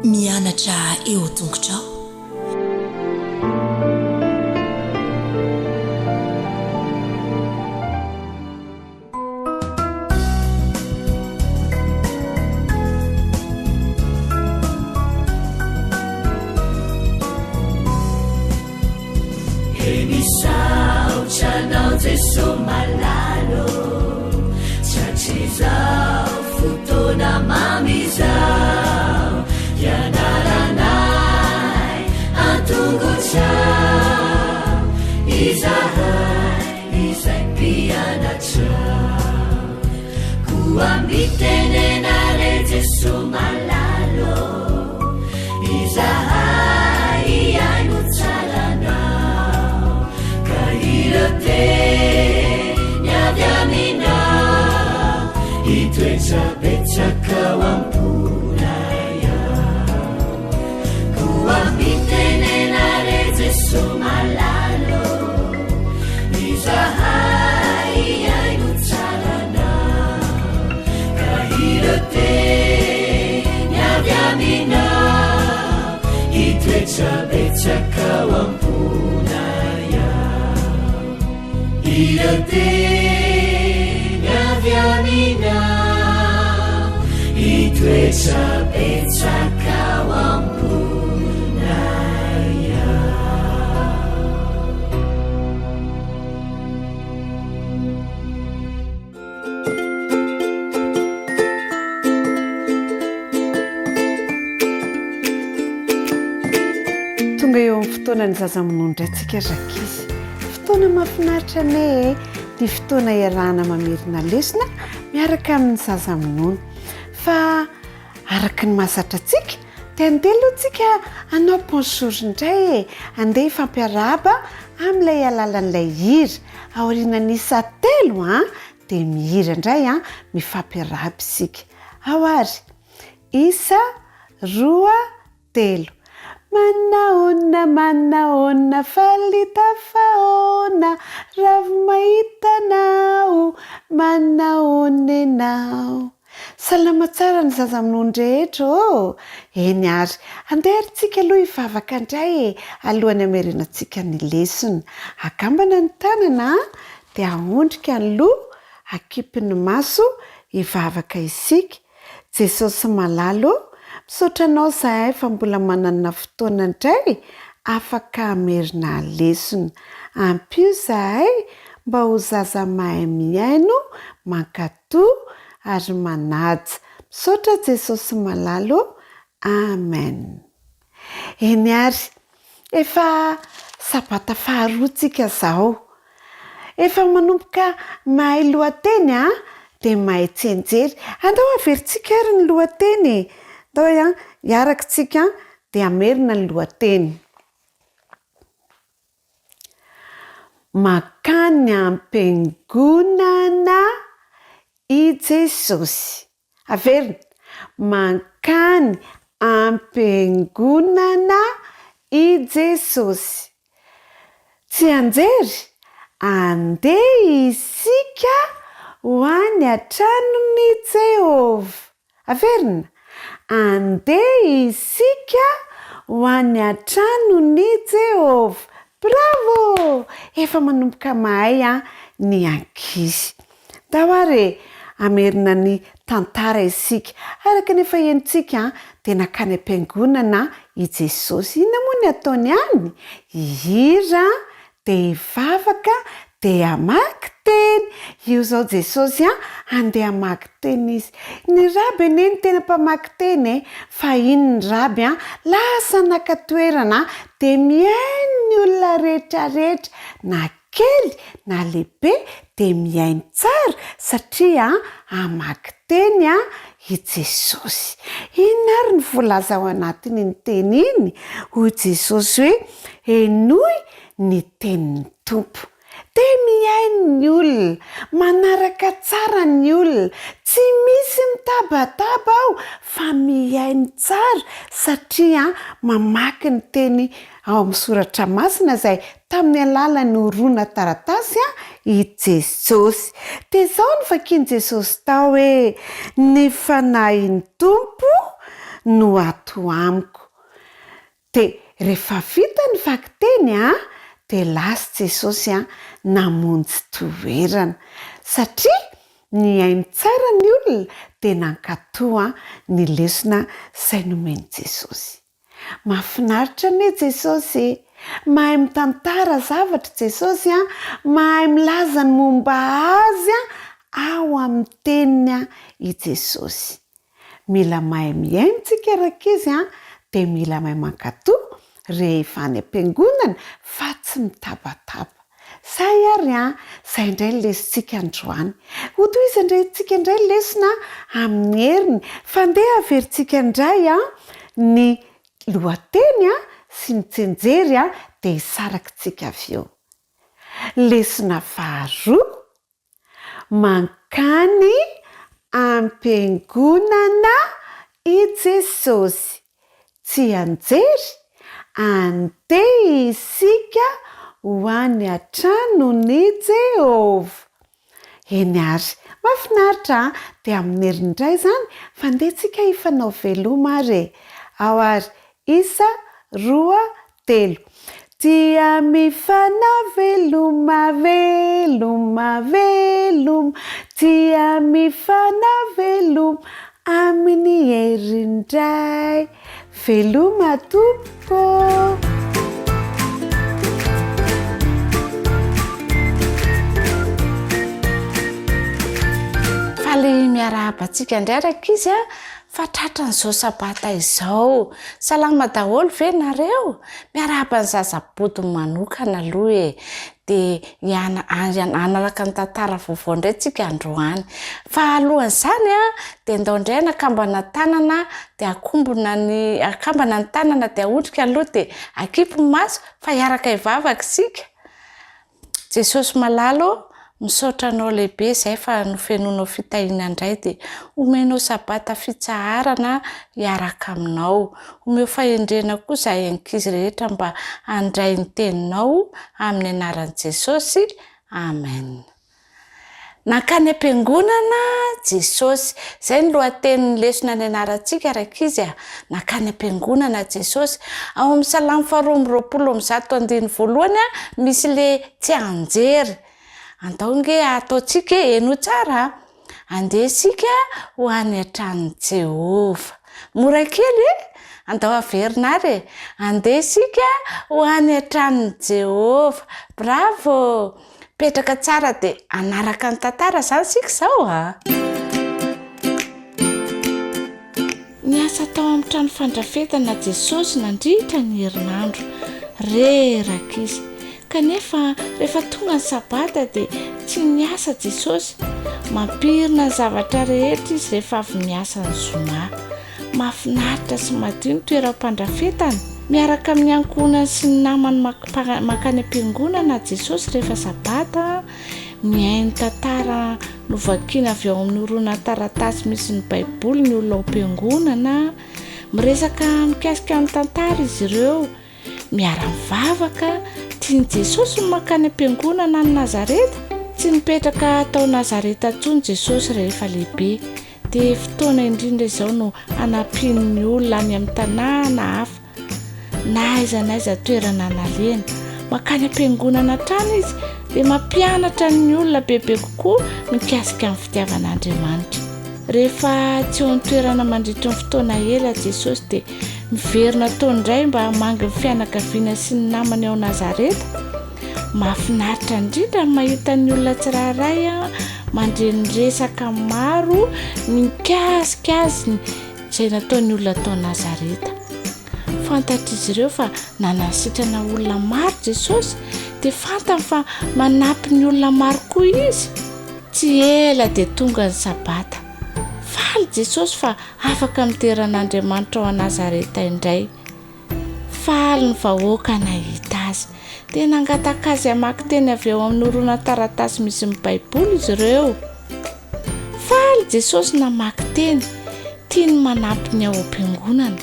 mianatra eo tongotrao. Emisaucanao Jesu malalo chachizao futona mamizao yanaranai antunguchao izahai izaipianachao kuambitenenare Jesu malalo izahai iainuchalanao kahirote nyavyamina itwechapechakawampunaya kuambitenenare Jesu malalo izahai iainuchalanao kahirote nyavyamina itwechapechakawampunaya irote nyavyamina itwechapechakawampunaya. tonga eo amin'ny fotoana ny zazaminondra antsika rakizy fotoana mahafinaritra anay ny fotoana iarahana mamerina lesona miaraka amin'ny zazaminona fa araka ny mahazatra antsika dia andeha aloha antsika anao pensoro indray andeha ifampiaraba amin'ilay alalan'ilay hira aorianan'isa telo dia mihira indray mifampiaraba isika ao ary isa roa telo manaona falita faona raha mahitanao manaona enao. Salama tsara ny zazaminondrehetra eny ary andeha aritsika aloha hivavaka indray alohany amerianantsika ny lesona akambana ny tanana dia ahondrika ny loha akipy ny maso hivavaka isika. Jesosy malalo misaotra anao zahay fa mbola manana fotoana indray afaka amerina lesona ampio zahay mba ho zaza mahay miaino mankatoa ary manaja misaotra Jesosy malalo amen. Eny ary efa sabata faharoa tsika zao efa manomboka mahay lohateny dia mahay tsenjery andao averintsika ary ny lohateny andao hiarakintsika dia amerina ny lohateny. Makany am-piangonana i Jesosy. Averina. Makany am-piangonana i Jesosy. Tsy anjery andeha isika ho any antranon'i Jehova. Averina. Andeha isika ho any antranon'i Jehova. Bravo! Efa manomboka mahay ny ankizy. Daware amerina ny tantara isika. Araka nefa entsika dia nakany am-piangonana i Jesosy. Ina moa ny ataony any? Hira dia hivavaka dia hamaky teny. Io zao Jesosy andeha hamaky teny izy. Ny raby neny tena mpamaky teny fa iny ny raby lasa nakatoerana dia miaino ny olona rehetrarehetra na kely na lehibe dia miaino tsara satria hamaky teny i Jesosy. Iny ary ny voalaza ao anatiny ny teny iny hoy Jesosy hoe enoy ny tenin'ny Tompo. Dia miaino ny olona, manaraka tsara ny olona, tsy misy mitabataba ao fa miaino tsara satria mamaky ny teny ao amin'ny soratra masina izay tamin'ny alalan'ny horoana taratasy i Jesosy. Dia izao ny vakian'i Jesosy tao hoe ny fanahin'ny Tompo no ato amiko. Dia rehefa vita ny vaky teny dia lasa Jesosy namonjy toerana satria ny hainy tsara ny olona dia nankatoa ny lesona izay nomeny Jesosy. Mahafinaritra ne Jesosy, mahay mitantara zavatra Jesosy mahay milaza ny momba azy ao amin'ny teniny i Jesosy. Mila mahay miaintsika rakizy dia mila mahay mankatoa rehefa any am-piangonana fa tsy mitabataba. Zay ary zay indray lesintsika androany. Hotoiza indrayntsika indray lesona amin'ny heriny fandeha averintsika indray ny lohateny sy ny tsenjery dia hisarakitsika avy eo. Lesona faharoa, mankany am-piangonana i Jesosy. Tsy anjery andeha isika ho any an-tranon'i Jehovah. Eny ary, mahafinaritra dia amin'ny heriny indray izany fandehantsika hifanao veloma ary. Ao ary, 1, 2, 3. Dia mifanao veloma, veloma, veloma. Dia mifanao veloma amin'ny heriny indray. Veloma tompoko. Faly miarahabantsika indray rakizy fa tratran'izao sabata izao. Salama daholo ve nareo? Miarahaba ny zazaboto manokana aloha dia analaka ny tantara vaovao indray tsika androany. Fa alohan'izany dia ndao indray nakambana tanana dia akombona ny akambana ny tanana dia aondrika aloha dia akipy maso fa hiaraka hivavaka isika. Jesosy malalo misaotra anao lehibe izay fa nofenonao fitahiana indray dia omenao sabata fitsaharana hiaraka aminao. Omeo fahendrena koa izahay ankizy rehetra mba handray ny teninao amin'ny anaran'i Jesosy. Amen. Nankany am-piangonana Jesosy. Izay ny lohatenin'ny lesona ny anarantsika rakizy. Nankany am-piangonana Jesosy. Ao amin'ny Salamo 2:120 misy le tsy anjery. Andao nge ataontsika eno tsara. Andeha isika ho any an-tranon'i Jehovah. Mora kely andao averina ary. Andeha isika ho any an-tranon'i Jehovah. Bravo! Petraka tsara dia anaraka ny tantara izany isika izao Niasa tao amin'ny trano fandrafetana Jesosy nandritra ny herinandro. Rakizy. Kanefa rehefa tonga ny sabata dia tsy niasa Jesosy. Mampirina zavatra rehetra izy rehefa avy miasa ny zoma. Mahafinaritra sy madio ny toeram-pandrafetana. Miaraka amin'ny ankohonany sy ny namany mankany am-piangonana Jesosy rehefa sabata. Mihaino tantara novakiana avy ao amin'ny horonan-taratasy misy ny Baiboly ny olona ao am-piangonana. Miresaka mikasika amin'ny tantara izy ireo. Miara-mivavaka. Tiany Jesosy no mankany am-piangonana ny Nazareta. Tsy nipetraka tao Nazareta intsony Jesosy rehefa lehibe. Dia fotoana indrindra izao no anampian'ny olona any amin'ny tanàna hafa. Na aiza toerana nalena. Mankany am-piangonana trano izy dia mampianatra ny olona bebe kokoa mikasika amin'ny fitiavan'Andriamanitra. Rehefa tsy eo an-toerana mandritra ny fotoana ela Jesosy dia miverina tao indray mba hamangy ny fianakaviana sy ny namany ao Nazareta. Mahafinaritra indrindra mahita ny olona tsirairay mandreniresaka maro mikasika azy izay nataony olona tao Nazareta. Fantatra izy ireo fa nanasitrana olona maro Jesosy dia fantany fa manampy ny olona maro koa izy. Tsy ela dia tonga ny sabata. Faly Jesosy fa afaka miteran'Andriamanitra ao Nazareta indray. Faly ny vahoaka nahita azy. Dia nangataka azy hamaky teny avy eo amin'ny horonan-taratasy misy ny Baiboly izy ireo. Faly Jesosy namaky teny. Tiany manampy ny ao am-piangonana.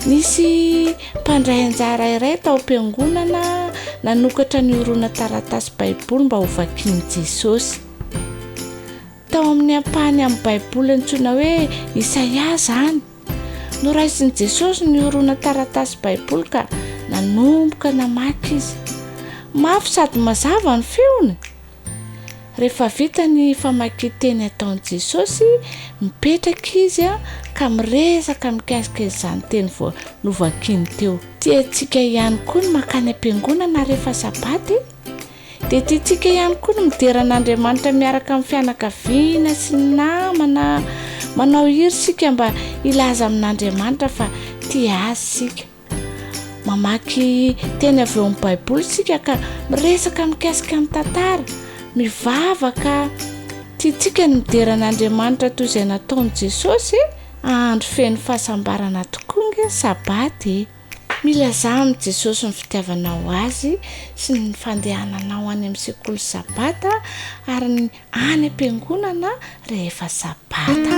Nisy mpandray anjara iray tao am-piangonana nanokatra ny horonan-taratasy Baiboly mba ho vakian'i Jesosy. Tao amin'ny ampahany amin'ny Baiboly antsoina hoe Isaia izany. noraisin'i Jesosy ny orona taratasy baiboly ka nanomboka namaky izy. Mafy sady mazava ny feony. Rehefa vita ny famakian-teny ataon'i Jesosy, mipetraka izy ka miresaka mikasika izany teny vao novakiany teo. Tiantsika ihany koa ny makany am-piangonana rehefa sabaty, dia tiantsika ihany koa ny mideran'Andriamanitra miaraka amin'ny fianakaviana sy ny namana, manao hiry sika mba ilaza amin'Andriamanitra fa tia azy sika. Mamaky teny avy eo amin'ny baiboly sika ka miresaka mikasika amin'ny tantara, mivavaka. Tiantsika ny mideran'Andriamanitra toy izay nataon'i Jesosy andro feno fahasambarana tokoa nge sabaty. Milaza amin'ny Jesosy ny fitiavanao azy sy ny fandehananao any amin'ny sekoly sabata ary ny any am-piangonana rehefa sabata.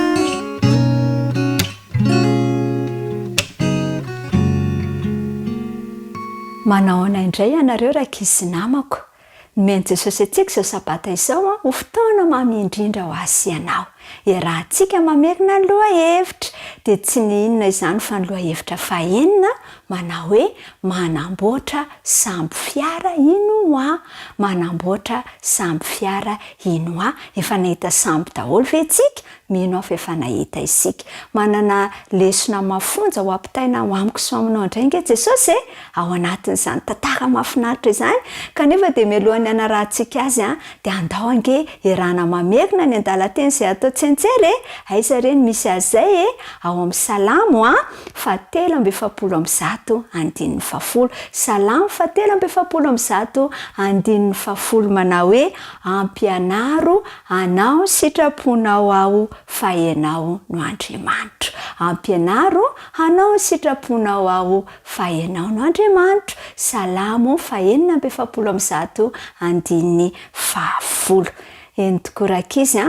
Manao indray ianareo rankizy namako. Nomeny Jesosy antsika izao sabata izao ho fotoana mamy indrindra ho azy ianao. Rahantsika mamerina ny lohahevitra dia tsy ny inona izany fa ny lohahevitra fahenina manao hoe manamboatra sambo fiara inoa. Manamboatra sambo fiara inoa. Efa nahita sambo daholo ve tsika? Mino aho fa efa nahita isika. Manana lesona mafonja ho ampitaina ho amiko sy aminao indray nge Jesosy ao anatin'izany tantara mahafinaritra izany. Kanefa dia mialohan'ny anarantsika azy dia andao ange iarahana mamerina ny andalan-teny izay atao tsentsere. Aiza ireny misy azay ao amin'ny Salamo 7:110. Salamo 7:110 manao hoe ampianaro anao sitraponao ao fa ianao no Andriamanitra. Ampianaro anao sitraponao ao fa ianao no Andriamanitra. Salamo 7:110. Eny tokoa rankizy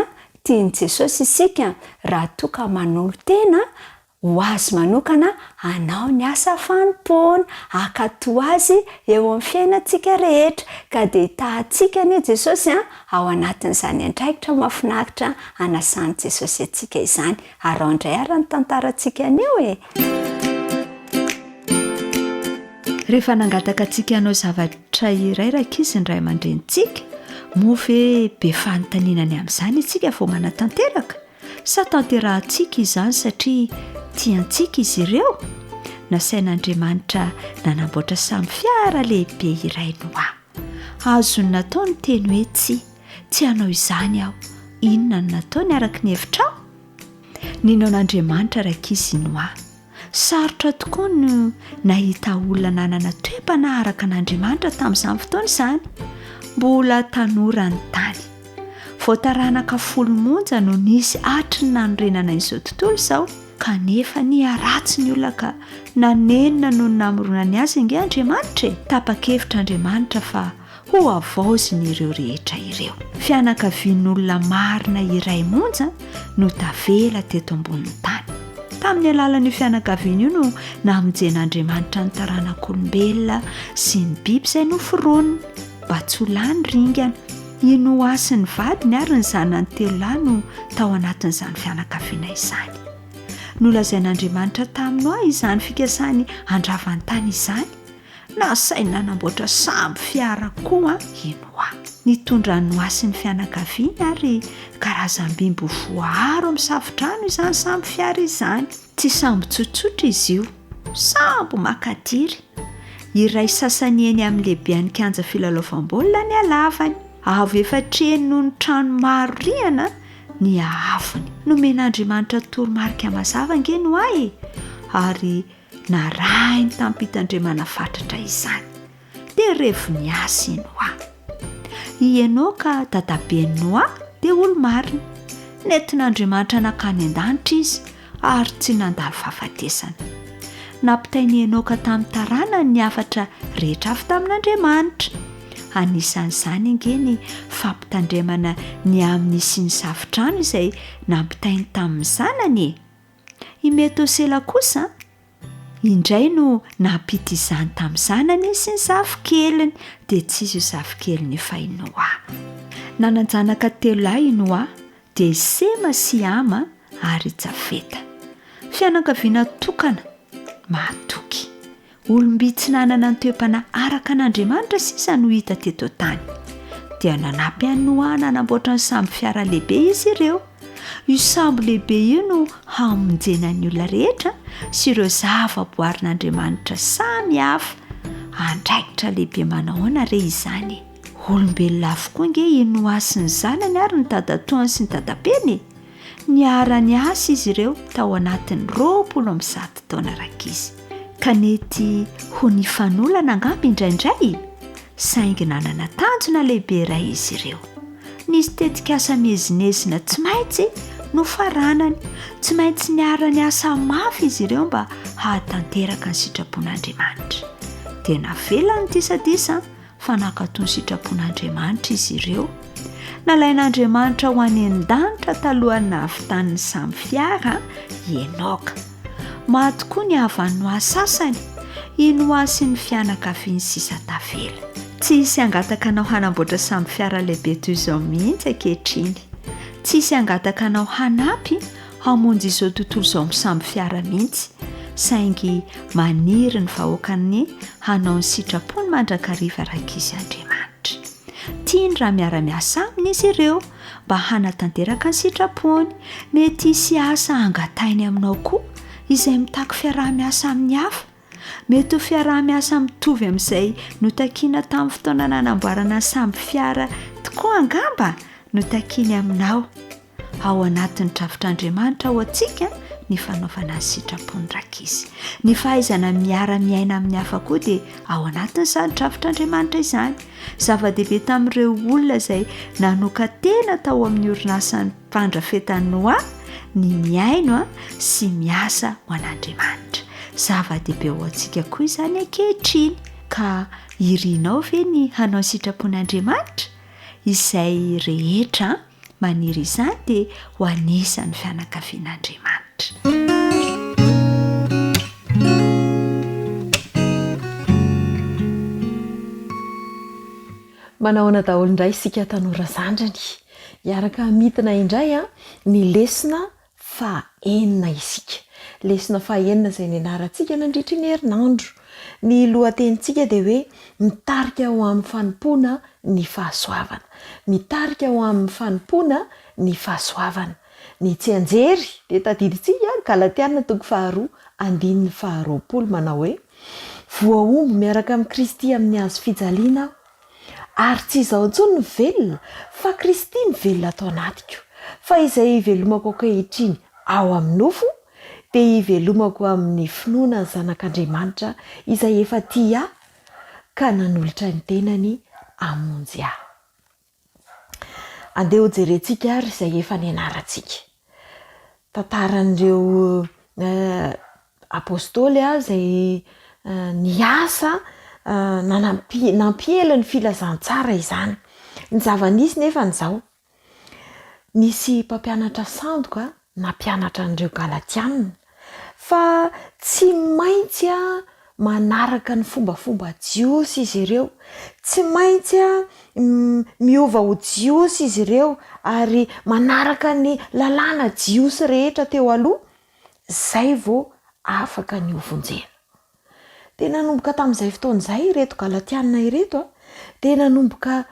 tiany Jesosy isika raha toka manolo tena ho azy manokana anao ny asa fanompona akato azy eo amin'ny fiainantsika rehetra ka dia hitahantsika ny Jesosy ao anatin'izany andraikitra mahafinaritra anasany Jesosy antsika izany. Arao indray ary ny tantarantsika anio Rehefa nangataka antsika hanao zavatra iray rankizy ny ray aman-drenitsika, moa be fanontanianany amin'izany itsika vao manatanteraka sa tanterahantsika izany satria tiantsika izy ireo? Nasain'Andriamanitra nanamboatra samby fiara lehibe iray noa. Azony natao ny teny hoe tsy hanao izany aho. Inona no nataony araka ny hevitrao? Ninao n'Andriamanitra rankizy noa. Sarotra tokoa no nahita olona nanana toe-panaharaka an'Andriamanitra tamin'izany fotoana izany. Mbola tanora ny tany. Voataranaka 10 monja no nisy hatry ny nanorenana izao tontolo izao. Kanefa ny aratsy ny olona ka nanenina no namoronany azy nge Andriamanitra. Tapa-kevitra Andriamanitra fa ho avaoziny ireo rehetra ireo. Fianakavian'olona marina iray monja no tavela teto ambonin'ny tany. Tamin'ny alalan'io fianakaviana io no namonjen'Andriamanitra ny taranak'olombelona sy ny biby izay noforoniny mba tsy ho lany ringana. Ino asy ny vadiny ary ny zanany telo lahy no tao anatin'izany fianakaviana izany. Nolazain'Andriamanitra taminao izany fikasany andravany tany izany. Nasainy nanamboatra samby fiara koa inoa. Nitondra ny noasin'ny fianakaviana ary karazam-bimbo voaro amin'ny safotrano izany samby fiara izany. Tsy sambo tsotsotra izy io, sambo makadiry. Iray sasany eny amin'ny lehibean'ny kanja filalaovam-baolina ny halavany. Avo efa treny noho ny trano maro rihana ny ahavony. Nomen'Andriamanitra toromarika mazava nge Noa ary narahiny tampitandremana fatratra izany. Dia revony asy Noa. I Enoka dadaben'i Noa dia olo marina. Nentin'Andriamanitra nakany an-danitra izy ary tsy nandalo fahafatesana. Nampitainy Enoka tamin'ny taranany ny hafatra rehetra avy tamin'Andriamanitra. Anisan'izany nge ny fampitandremana ny amin'ny sy ny safotrano izay nampitainy tamin'ny zanany. I Metosela kosa indray no nampita izany tamin'ny zanany sy ny zafikeliny dia tsy izy io zafikeliny fa i Noa. Nananjanaka 3 lahy i Noa dia Sema sy Ama ary Jafeta. fianakaviana tokana mahatoky olombitsinanana ny toepana araka an'Andriamanitra sisa no hita teto tany dia nanampy anoana namboatra ny samby fiara lehibe izy ireo. Io sambo lehibe io no hamonjena ny olona rehetra sy ireo zava-boarin'Andriamanitra samy hafa. Andraikitra lehibe manahoana re izany? Olombelona avokoa nge ino asy ny zanany ary ny dadatoany sy ny dadapeny. Niara-ny asa izy ireo tao anatin'ny 27 taona rakizy. Kanety ho ny fanolana angamba indraindray, saingy nanana tanjona lehibe iray izy ireo. Nisy tetikasa mezinezina tsy maintsy no faranany, tsy maintsy niara-ny asa mafy izy ireo mba hahatanteraka ny sitrapon'Andriamanitra. Tena velany disadisa fa nankatony sitrapon'Andriamanitra izy ireo. Nalain'Andriamanitra ho any an-danitra talohany nahavitany ny samby fiara Enoka. Maty koa ny havan'ny asasany, ino asy ny fianakaviany sisa tavela. Tsy hisy angataka anao hanamboatra samby fiara lehibe toy izao mihitsy ankehitriny. Tsy hisy angataka anao hanampy hamonjy izao tontolo izao amin'ny samby fiara mihitsy, saingy maniry ny vahoakany hanao ny sitrapony mandrakariva rakizy Andriamanitra. Tiany raha miara-miasa aminy izy ireo mba hanatanteraka ny sitrapony. Mety hisy asa angatainy aminao koa izay mitaky fiaraha-miasa amin'ny hafa. Mety ho fiaraha-miasa mitovy amin'izay notakiana tamin'ny fotoana nanamboarana samby fiara tokoa angamba notakiany aminao. Ao anatin'ny drafitr'Andriamanitra ho antsika ny fanaovana ny sitrapony rakizy. Ny fahaizana miara-miaina amin'ny hafa koa dia ao anatin'izany drafitr'Andriamanitra izany. Zava-dehibe tamin'ireo olona izay nanoka tena tao amin'ny orinasan'ny mpandrafetan'ny Noa ny miaino sy miasa ho an'Andriamanitra. Zava-dehibe ho antsika koa izany ankehitriny. Ka irinao ve ny hanao sitrapon'Andriamanitra? Izay rehetra maniry izany dia ho anisan'ny fianakavian'Andriamanitra. Manahoana daholo indray isika tanora zandrany, hiaraka mitina indray ny lesona fahaenina isika. Lesona fahaenina izay nianarantsika nandritra ny herinandro. Ny lohatenintsika dia hoe mitarika ho amin'ny fanompoana ny fahasoavana. Mitarika ho amin'ny fanompoana ny fahasoavana. Ny tsy anjery dia tadidintsika Galatiana 2:20 manao hoe voaomby miaraka amin'ny Kristy amin'ny hazo fijaliana ary tsy izaho intsony ny velona fa Kristy ny velona atao anatiko. Fa izay ivelomako ankehitriny ao amin'ny nofo dia ivelomako amin'ny finoana ny zanak'Andriamanitra izay efa tia ahy ka nanolotra ny tenany hamonjy ahy. Andeha ho jerentsika ary izay efa nianarantsika. Tantaran'ireo apôstôly izay niasa nampiela ny filazantsara izany. Ny zava-nisy nefa n'izao. Nisy mpampianatra sandoka nampianatra an'ireo Galatiana fa tsy maintsy manaraka ny fombafomba jiosy izy ireo. Tsy maintsy miova ho jiosy izy ireo ary manaraka ny lalàna jiosy rehetra teo aloha. Zay vao afaka ny hovonjena. Dia nanomboka tamin'izay fotoan'izay ireto Galatiana ireto dia nanomboka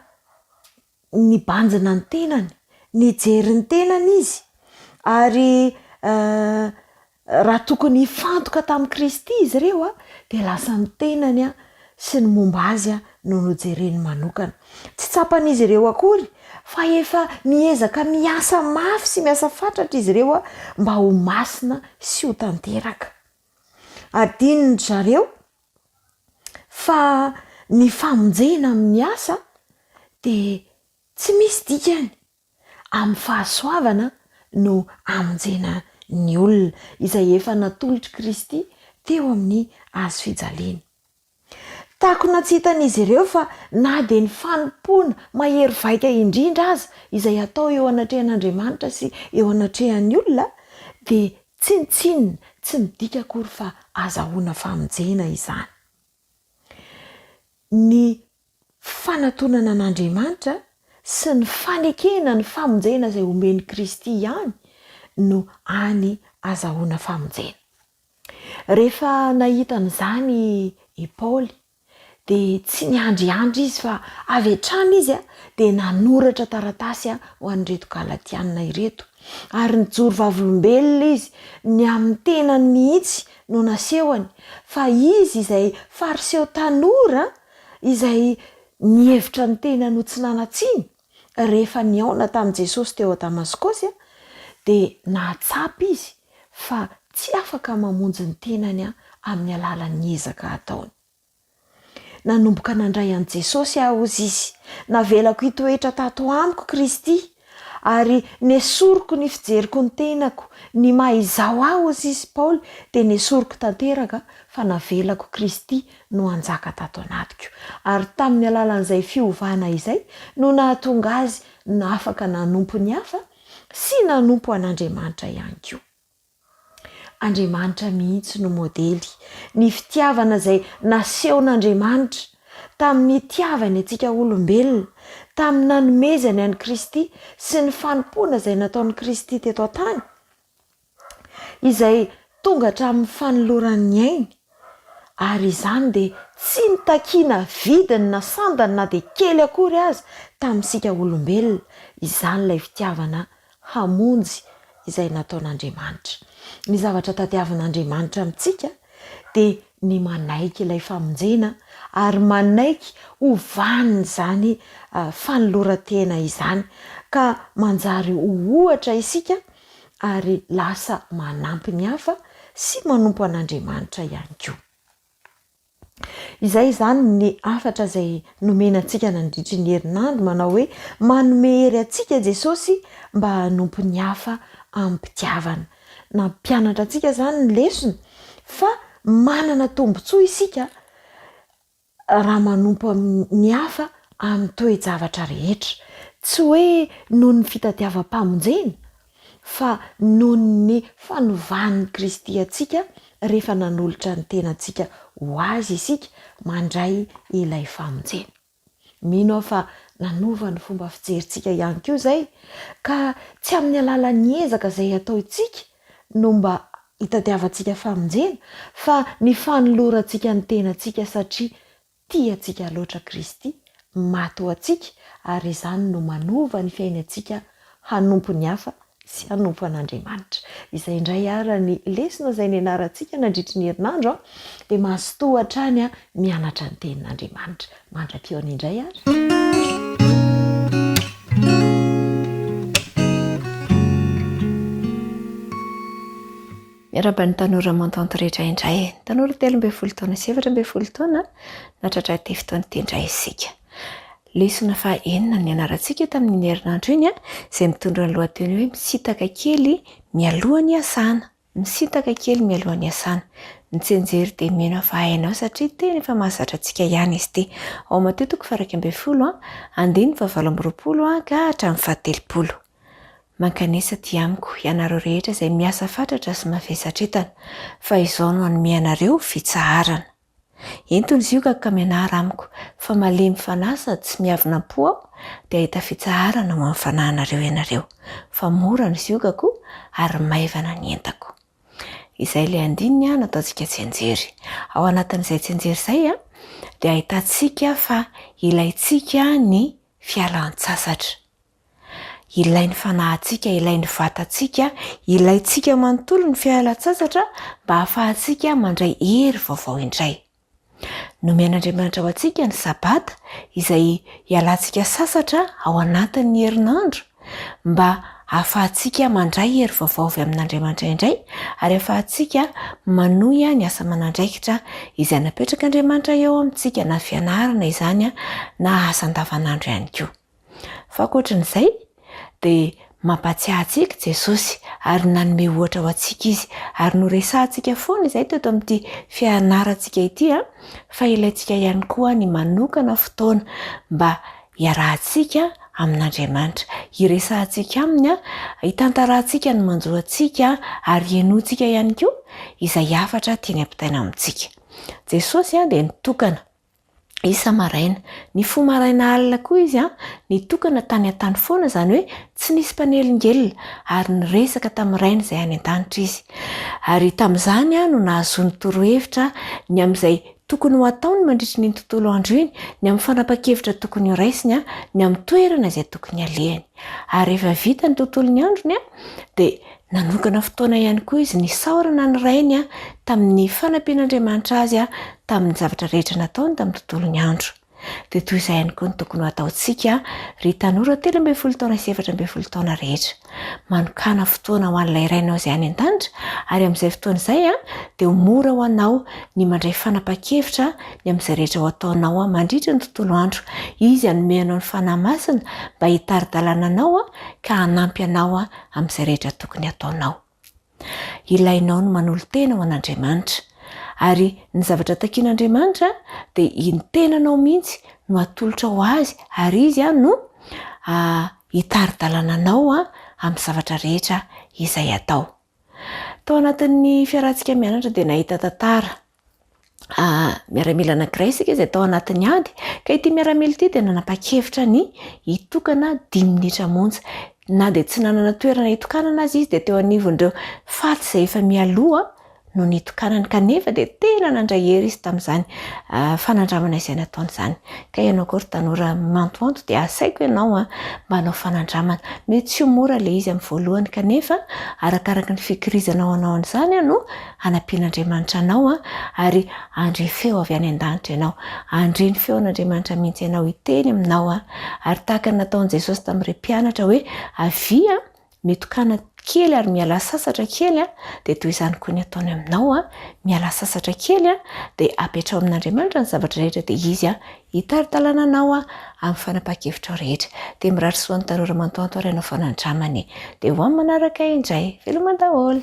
nibanjina ny tenany, nijery ny tenany izy. Ary raha tokony hifantoka tamin'i Kristy izy ireo dia lasa ny tenany sy ny momba azy no nojereny manokana. Tsy tsapan'izy ireo akory fa efa miezaka miasa mafy sy miasa fatratra izy ireo mba ho masina sy ho tanteraka. Adininy zareo fa ny famonjena amin'ny asa dia tsy misy dikany. Amin'ny fahasoavana no amonjena ny olona izay efa natolotry Kristy teo amin'ny hazo fijaliana. Takona tsy hitan'izy ireo fa na dia ny fanompoana mahery vaika indrindra aza izay atao eo anatrehan'Andriamanitra sy eo anatrehan'ny olona dia tsinitsinina, tsy midika akory fa azahoana famonjena izany. Ny fanatonana an'Andriamanitra sy ny fanekena ny famonjena izay omeny Kristy ihany no any azahoana famonjena. Rehefa nahitan'izany i Paoly dia tsy niandriandry izy fa avy hatrany izy dia nanoratra taratasy ho an'ireto galatianina ireto, ary nijoro vavolombelona izy ny amin'ny tenany mihitsy no nasehony, fa izy izay fariseho tanora izay nihevitra ny tenany ho tsy nanatsiny rehefa niaona tamin'i Jesosy teo a Damaskosy dia nahatsapa izy fa tsy afaka mamonjy ny tenany amin'ny alalan'ny ezaka ataony. Nanomboka nandray an'i Jesosy ozy izy, navelako hitoetra tato amiko Kristy, ary nesoroko ny fijeriko ny tenako ny mahizao aho ozy izy Paoly dia nesoroko tanteraka fa navelako Kristy no anjaka tato anatiko, ary tamin'ny alalan'izay fiovana izay no nahatonga azy na afaka nanompo ny hafa sy nanompo an'Andriamanitra ihany koa. Andriamanitra mihitsy no modely, ny fitiavana izay nasehon'Andriamanitra tamin'ny tiavany antsika olombelona, tamin'ny nanomezany an'i Kristy sy ny fanompoana izay nataon'i Kristy teto an-tany, izay tonga hatramin'ny fanoloran'ny ainy, ary izany dia tsy nitakiana vidiny na sandany na dia kely akory azy tamin'isika olombelona, izany ilay fitiavana hamonjy izay nataon'Andriamanitra. Ny zavatra tadiavan'Andriamanitra amintsika dia ny manaiky ilay famonjena ary manaiky ho vaniny izany fanoloran-tena izany, ka manjary ho ohatra isika ary lasa manampy ny hafa sy manompo an'Andriamanitra ihany koa. Izay izany ny afatra izay nomenantsika nandritry ny herinandro, manao hoe manome hery antsika Jesosy mba hanompo ny hafa amin'ny mpitiavana. Nampianatra antsika izany ny lesona fa manana tombontsoa isika raha manompo ny hafa amin'ny toe-javatra rehetra, tsy hoe noho ny fitadiavam-pamonjena fa noho ny fanovan'ny Kristy antsika rehefa nanolotra ny tenantsika ho azy isika mandray ilay famonjena. Mino aho fa nanova ny fomba fijerintsika ihany koa izay, ka tsy amin'ny alalan'ny ezaka izay atao itsika no mba hitadiavantsika famonjena, fa ny fanolorantsika ny tenantsika satria tiantsika loatra Kristy, maty ho antsika, ary izany no manova ny fiainantsika hanompo ny hafa sy hanompo an'Andriamanitra. Izay indray ara ny lesona izay nianarantsika nandritry ny herinandro dia mahasotoa hatrany mianatra ny tenin'Andriamanitra. Mandra-piona indray ara. Miaraba ny tanora mantanto rehetra indray, tanora 13 taona sy 14 taona natratra te fotoana tendray isika. Lesona fa enina ny anarantsika tamin'ny herinandro iny izay mitondra ny lohateny hoe misitaka kely mialohan'ny asana. Misitaka kely mialohan'ny asana. Ny tsenjery dia mino fa hainao satria tena efa mahazatra antsika ihany izy ity. Ao matetika 20 andiny 7 ka hatramin'ny 17. Mankanesa ty amiko ianareo rehetra izay miasa fatratra sy mavesatra entana, fa izao no hanome anareo fitsaharana. Entony izy io ka mianara amiko, fa malemy fanasa tsy miavina po aho dia ahita fitsaharana ho amin'ny fanahinareo ianareo. Fa mora ny izy io kako ary maivana ny entako. Izay ilay andininy nataontsika tsenjery. Ao anatin'izay tsenjery izay dia ahitantsika fa ilaintsika ny fialan-tsasatra. Ilain'ny fanahintsika, ilain'ny vatantsika, ilaintsika manontolo ny fialan-tsasatra mba hahafahantsika mandray hery vaovao indray. Nomen'Andriamanitra ho antsika ny sabata izay ialantsika sasatra ao anatin'ny herinandro mba hahafahantsika mandray hery vaovao avy amin'Andriamanitra indray, ary hahafahantsika manohy ny asa aman'andraikitra izay napetrak'Andriamanitra eo amintsika, na fianarana izany na asa andavanandro ihany koa. Fa ankoatran'izay dia mampatsiahy antsika Jesosy ary nanome ohatra ho antsika izy, ary noresahantsika foana izay teto amin'ity fianarantsika ity fa ilaintsika ihany koa ny manokana fotoana mba hiarahantsika amin'Andriamanitra, hiresahantsika aminy, hitantarantsika ny manjoantsika ary hienoantsika ihany koa izay hafatra tiany ampitaina amintsika. Jesosy dia nitokana isa maraina ny fo maraina alina koa izy a nitokana tany an-tany foana zany hoe tsy nisy mpanelingely ary nyresaka tamin'nyraina izay any an-danitra izy ary tamin'izany a no nahazony torohevitra ny amin'izay tokony ho ataony mandritry ny tontolo andro iny ny amin'ny fanapa-kevitra tokony ho raisiny a ny amin'ny toerana izay tokony alehany ary rehefa vita ny tontolony androny a dia nanokana fotoana ihany koa izy ny saorana ny rainy a tamin'ny fanampian'Andriamanitra azy a tamin'ny zavatra rehetra nataony tamin'ny tontolony andro dia toy izay ihany koa ny tokony ho ataontsika ry tanora 13 taona sy 14 taona rehetra manokana fotoana ho an'ilay rainao izay any an-danitra ary amin'izay fotoana izay a dia ho mora ho anao ny mandray fanapa-kevitra ny amin'izay rehetra ho ataonao a mandritra ny tontolo andro izy hanome anao ny fanahy masina mba hitari-dalàna anao a ka hanampy anao a amin'izay rehetra tokony ataonao ilainao no manolo tena ho an'Andriamanitra ary ny zavatra takian'Andriamanitra dia iny tenanao mihitsy no atolotra ho azy ary izy a no hitari-dalàna anao a amin'ny zavatra rehetra izay atao. Tao anatin'ny fiarahantsika mianatra dia nahita tantara miaramila anankiray isika izay tao anatin'ny ady ka ity miaramila ity dia nanapa-kevitra ny hitokana 10 minitra monja na dia tsy nanana toerana hitokanana azy izy dia teo anivon'ireo faty izay efa mialoha no nitokanany kanefa dia tena nandray hery izy tamin'izany fanandramana izay nataony izany ka ianao koa ry tanora mantoanto dia asaiko ianao mba hanao fanandramana mety tsy ho mora ilay izy amin'ny voalohany kanefa arakaraka ny fikirizanao anao an'izany no hanampian'Andriamanitra anao ary andre feo avy any an-danitra ianao andre ny feon'Andriamanitra mihitsy ianao hiteny aminao ary tahaka ny nataon'i Jesosy tamin'ireo mpianatra hoe avia mitokana kely ary miala sasatra kely dia toy izany koa ny ataony aminao miala sasatra kely dia apetrao amin'Andriamanitra ny zavatra rehetra dia izy hitari-dalàna anao amin'ny fanapa-kevitra rehetra dia miratry soan'ny tanora mantoanto ary ianao fanandramany dia ho amin'ny manaraka indray veloma daholo.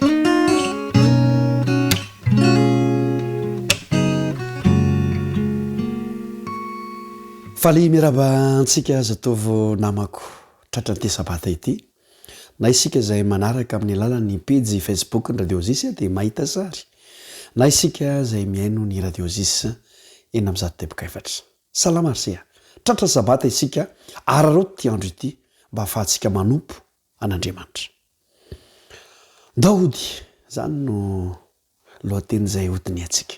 faly miraba antsika zatovo namako tratran'ity sabata ity na isika izay manaraka amin'ny alalan'ny pejy Facebook ny Radio Zis dia mahita sary na isika izay miaino ny Radio Zis eny amin'ny zato teboka efatra salama arsia tratra sabata isika araroto ty andro ity mba ahafahantsika manompo an'Andriamanitra. Daody zany no lohateny izay hodiny atsika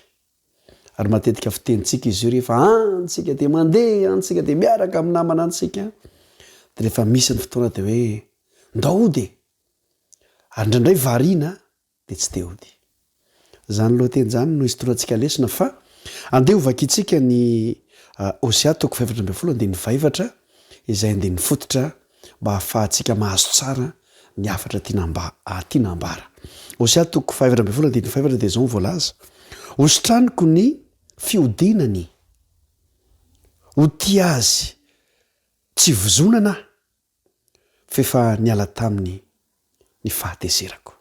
ary matetika fitenitsika izy io rehefa antsika dia mandeha antsika dia miaraka amin'ny namana antsika dia rehefa misy ny fotoana dia hoe Daody ary indraindray variana dia tsy Daody zany lohateny zany no istorantsika lesona fa andeha hovakitsika ny Osea 4:12 izay andeha ny fototra mba hahafahantsika mahazo tsara ny afatra tiana ambara. Osea 5:12 dia zao voalaza hositraniko ny fiodinany ho tia azy tsy vozonana fefa niala taminy ny fahatezerako.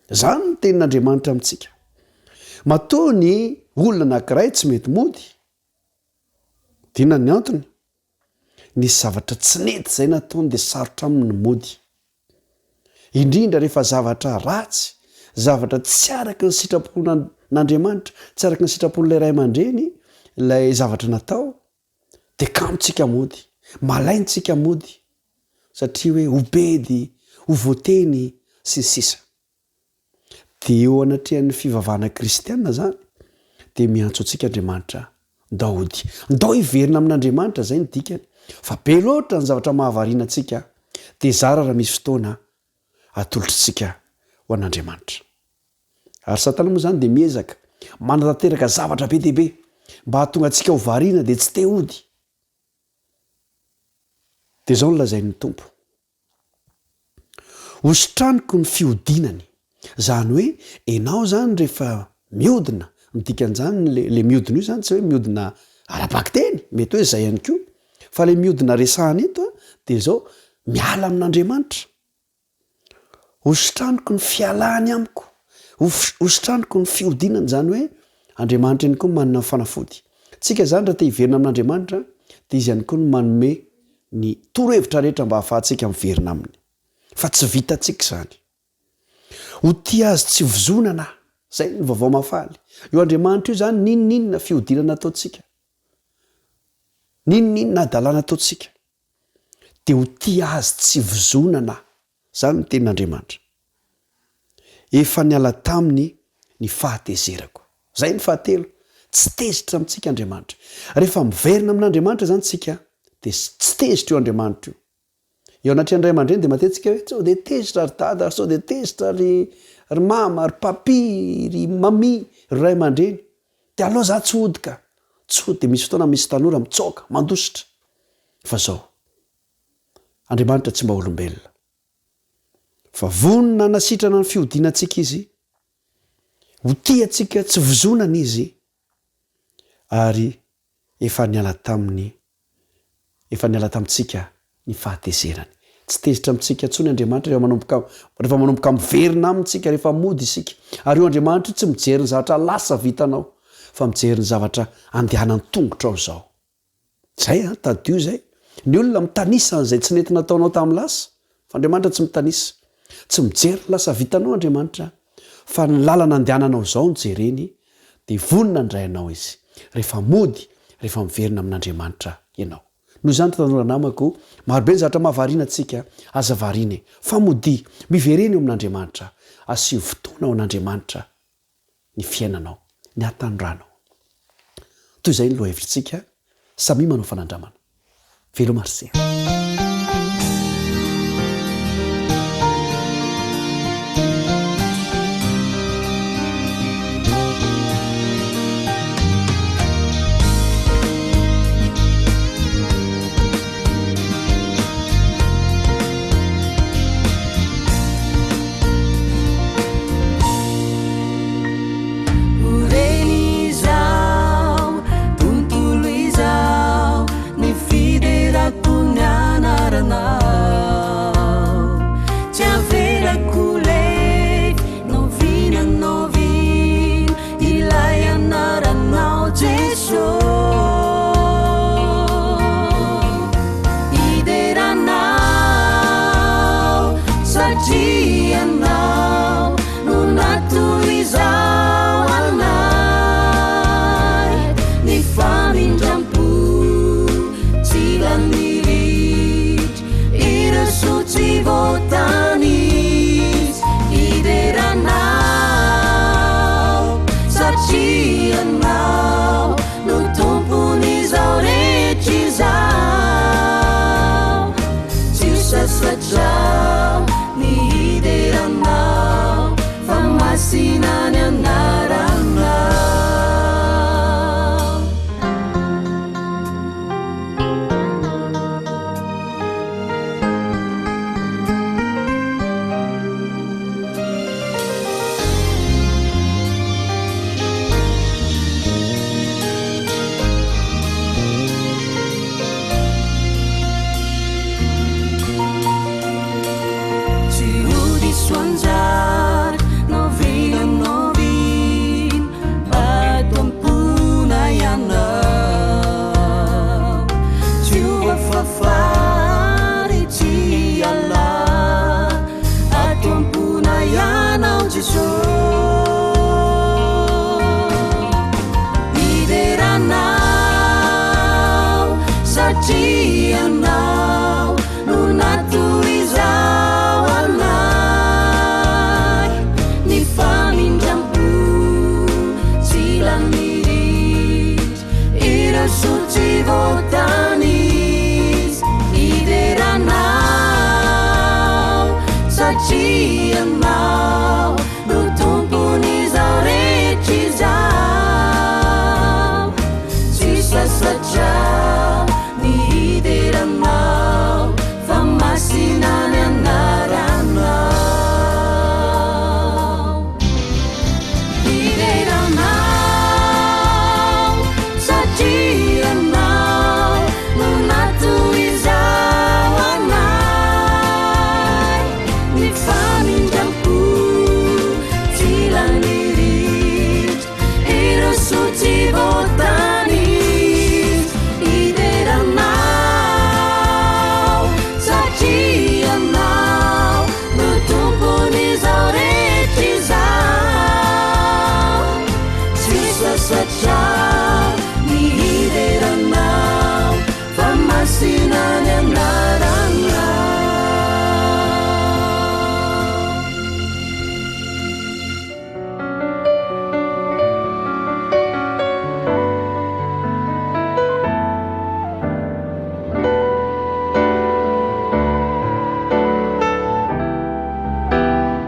Zany ny tenin'Andriamanitra amintsika. Matoa ny olona anankiray tsy mety mody dina ny antony ny zavatra tsy nety izay nataony dia sarotra aminy mody indrindra rehefa zavatra ratsy zavatra tsy araka ny sitrapon'Andriamanitra tsy araka ny sitrapon'ilay ray aman-dreny ilay zavatra natao dia kamotsika mody malaintsika mody satria hoe hobedy ho voateny sy ny sisa dia eo anatrehan'ny fivavahana kristianina zany dia miantso antsika Andriamanitra Daody ndao hiverina amin'Andriamanitra zay ny dikany fa be loatra ny zavatra mahavariana antsika dia zara raha misy fotoana atolotritsika ho an'Andriamanitra. Ary Satana moa zany dia miezaka manatanteraka zavatra be dia be mba hahatonga antsika ho variana dia tsy te hody. Dia zao no lazain'ny tompo hositraniko ny fiodinany zany hoe enao zany rehefa miodina midikan'izany le miodina io zany tsy hoe miodina ara-bakteny mety hoe izay ihany koa fa le miodina resahana eto dia zao miala amin'Andriamanitra. Hositraniko ny fialany amiko hositraniko ny fiodinany zany hoe Andriamanitra ihany koa manana fanafody tsika zany raha te hiverina amin'Andriamanitra dia izy ihany koa no manome ny torohevitra rehetra mba hahafahantsika miverina aminy fa tsy vitantsika zany. Ho tia azy tsy vozonana zay ny vaovao mafaly io Andriamanitra io zany ninninona fiodinana ataontsika ninonino na adalàna ataontsika de ho ty azy tsy vozonana zany ny tenin'andriamanitra efa niala taminy ny fahatezerako zay ny fahatelo tsy tezitra amintsika andriamanitra rehefa miverina amin'andriamanitra zany tsika de tsy tezitra eo andriamanitra io eo anatry andray aman-dreny de matetsika hoe sao de tezitra ry dada sao de tezitra ry mama ry papi ry mami ry ray aman-dreny de aloha za tsy hodika tsy hody de misy fotoana misy tanora mitsoka mandositra fa zao andriamanitra tsy mba olombelona fa vonona nasitrana ny fihodinantsika izy ho ty atsika tsy vozonana izy ary efa niala tamintsika ny fahatezerany tsy tezitra amintsika ntsony andriamanitra rehefa manomboka miverina amintsika rehefa mody isika ary io andriamanitra tsy mijery ny zavatra lasa vitanao fa mijery ny zavatra andehanany tongotra ao zao zay a tadio zay ny olona mitanisa n'izay tsy nentina taonao tamin'ny lasa fa andriamanitra tsy mitanisa tsy mijery lasa vitanao andriamanitra fa ny lalana andehananao zao ny jereny de vonona ndrayanao izy rehefa mody rehefa miverina amin'andriamanitra ianao noho zany tanora namako marobe ny zavatra mahavariana atsika aza variny fa mody miverena eo amin'andriamanitra asio fotoana ao an'andriamanitra ny fiainanao ny atandranao toy zay ny loha hevitritsika samy manao fanandramana velo marse Saja ni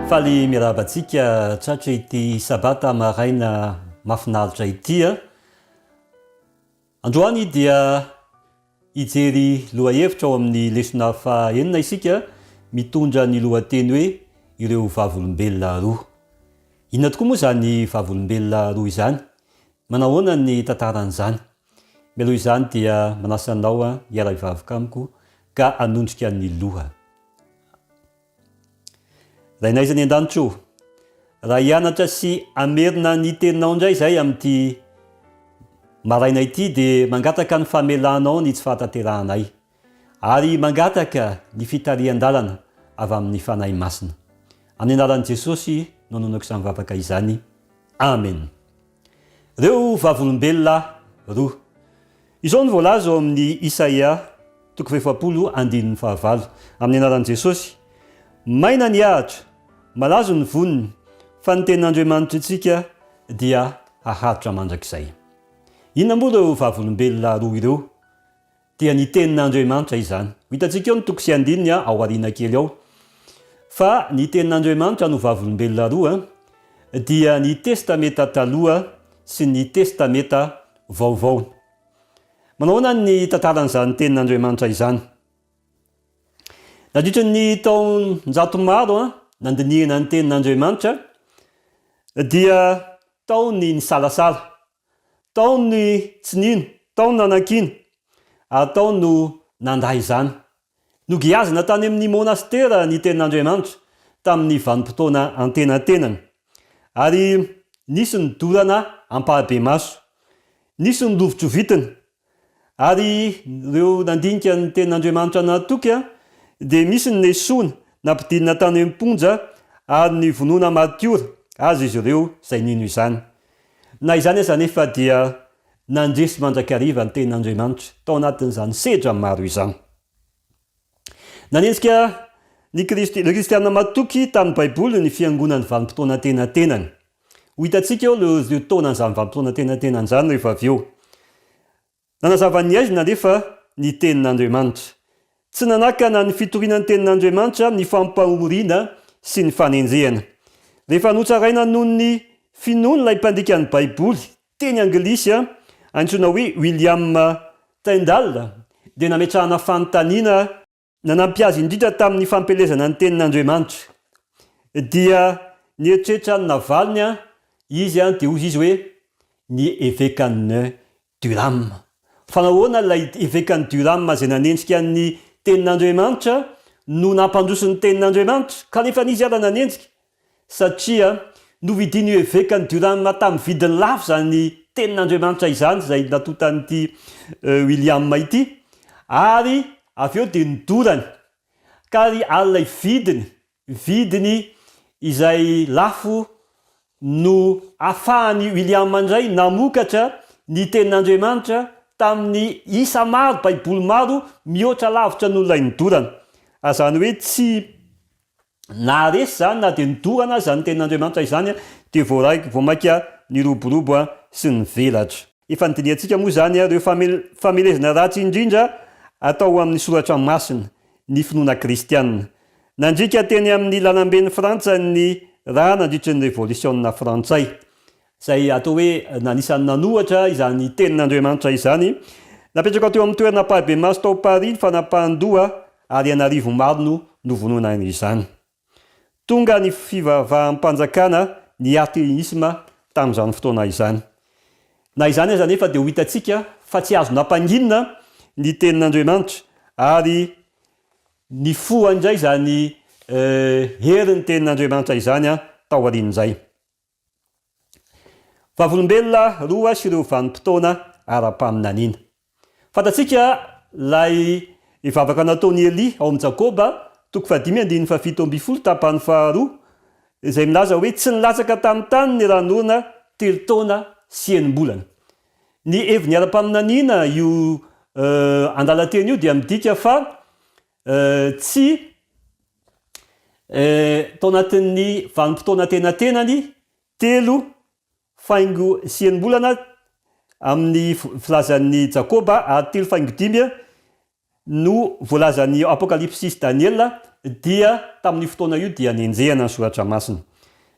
faly miarabantsika tratra ity sabata maraina mafinaritra itya androany dia ijery lohahevitra ao amin'ny lesona fahenina isika mitondra ny lohateny hoe ireo vavolombelona roa. Inona tokoa moa zany vavolombelona roa izany? Manahoana ny tantaran'izany? Mialoha izany dia manasanao hiara-hivavaka amiko ka anondrika ny loha. Raha inaizany an-danitro, raha hianatra sy amerina ny teninao indray izay amin'ity maraina ity dia mangataka ny famelanao ny tsy fahataterahanay ary mangataka ny fitarihan-dalana avy amin'ny fanahy masina. Amin'ny anaran'i Jesosy no nonako izany vavaka izany. Amen. Reo vavolombelona roa. Izao ny voalaza ao amin'ny Isaia 40:9 amin'ny anaran'i Jesosy. Maina ny ahatra, malazo ny voniny, fa ny tenin'Andriamanitra itsika dia haharitra mandrakizay. Inona moa ireo vavolombelona roa ireo? Dia ny tenin'Andriamanitra izany. Hitantsika eo ny toko sy andininy ao aoriana kely ao. Fa ny tenin'Andriamanitra no vavolombelona roa dia ny testameta taloha sy ny testameta vaovao. Manahoana ny tantaran'izany tenin'Andriamanitra izany? Nandritra ny taon-jato maro nandinihana ny tenin'Andriamanitra dia taony ny salasala, taony tsinino, taony nanakina, atao no nanday izany. Nogiazina tany amin'ny monastera ny tenin'Andriamanitra tamin'ny vanim-potoana antenantenany. Ary nisy ny dorana ampahabe maso, nisy ny lovotro vitiny. Ary ireo nandinika ny tenin'Andriamanitra natoky dia misy ny nesona nampidinina tany am-ponja ary ny vonoana matiora azy izy ireo izay nino izany. Na izany aza nefa dia nandresy mandrakariva ny tenin'Andriamanitra tao anatin'izany sedra maro izany. Nanenjika ny kristianina matoky tamin'ny Baiboly ny fiangonan'ny vanim-potoana tenantenany. Ho hitantsika eo ireo taonan'izany vanim-potoana tenantenany izany rehefa avy eo. Nanazava ny aizina nefa ny tenin'Andriamanitra. Tsy nanakana ny fitoriana ny tenin'Andriamanitra ny fampahoriana sy ny fanenjehana. Rehefa notsaraina noho ny finoana ilay mpandika ny Baiboly teny anglisy antsoina hoe William Tyndale dia nametrahana fanontaniana nanampiazy indrindra tamin'ny fampelezana ny tenin'Andriamanitra. Dia nieritreritra ny navaliny izy dia hozy izy hoe ny évêque Durham. Fanahoana ilay évêque Durham izay nanenjika ny tenin'Andriamanitra no nampandroso ny tenin'Andriamanitra kanefa n'izy ara nanenjika satria novidiny io évêque Durham tamin'ny vidiny lafo zany tenin'Andriamanitra izany izay natotan'ity William ity ary avy eo dia nidorany ka alay vidiny izay lafo no ahafahany William indray namokatra ny tenin'Andriamanitra tamin'ny isa maro, baiboly maro mihoatra lavitra noho ilay nidorana. Azany hoe tsy naharesy zany na dia nidorana zany tenin'Andriamanitra izany dia voamaika ny roborobo sy ny velatra. Efa nydiniantsika moa zany ireo famelezana ratsy indrindra atao amin'ny soratra masina ny finoana kristianina. Nandrika teny amin'ny lalamben'ny Frantsa ny raha nandritra ny révolution frantsay izay atao hoe nanisany nanohatra izany tenin'Andriamanitra izany. Napetraka teo amin'ny toerana pahabe maso tao Paris fanapahan-doha ary anarivo maro no vonoana izany. Tonga ny fivavaham-panjakana ny ateisma tamin'izany fotoana izany. Na izany aza nefa dia ho hitantsika fa tsy azo nampanginina ny tenin'Andriamanitra ary ny foa indray zany herin'ny tenin'Andriamanitra izany tao aorian'izay. Vavolombelona roa sy ireo vanim-potoana ara-paminaniana. Fantatsika lay ivavaka nataon'i Eli ao amin'ny Jakoba 5:7 tapany faharoa izay milaza hoe tsy nilatsaka tamin'ny tany ny ranorona 3 taona sy 9 Ny heviny ara-paminaniana io andalan-teny io dia midika fa tsy tao anatin'ny vanim-potoana tenantenany 3.9 amin'ny filazan'ny Jakoba ary 3.5 no voalazan'ny Apocalypsis Daniel dia tamin'ny fotoana io dia nenjehana ny soratra masina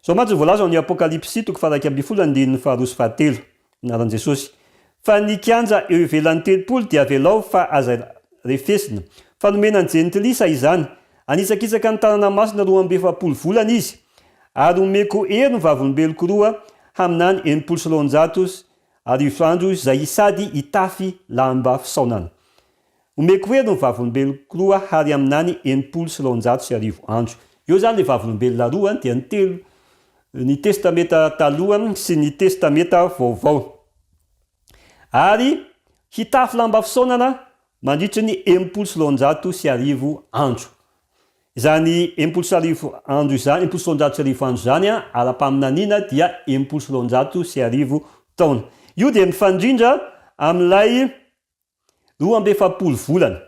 zao matsy voalaza ao ny apokalipsy toko faraky amby folo andininy faharoso fahatelo naran' jesosy fa nikanja eo ivelan'ny telopolo dia velao fa aza refesina fa nomenany jentilisa izany anisakisaka ny tanana masina 2 volana izy ary omeko hery ny vavolombeloko roa haminany 900 arivo zay sady itafy lamba fisaonana omeko hery ny vavolombeloko roa ary aminany 900 arivo andro eo zany le vavolombelona roa dia ny telo ny testameta taloha sy ny testameta vaovao ary hitafy lamba fisaonana mandritry ny 900 sy arivo andro izany 900 andro izany 900 sy arivo andro zany ara-paminanina dia 900 sy arivo taona io dia mifandrindra amin'ilay 2 volana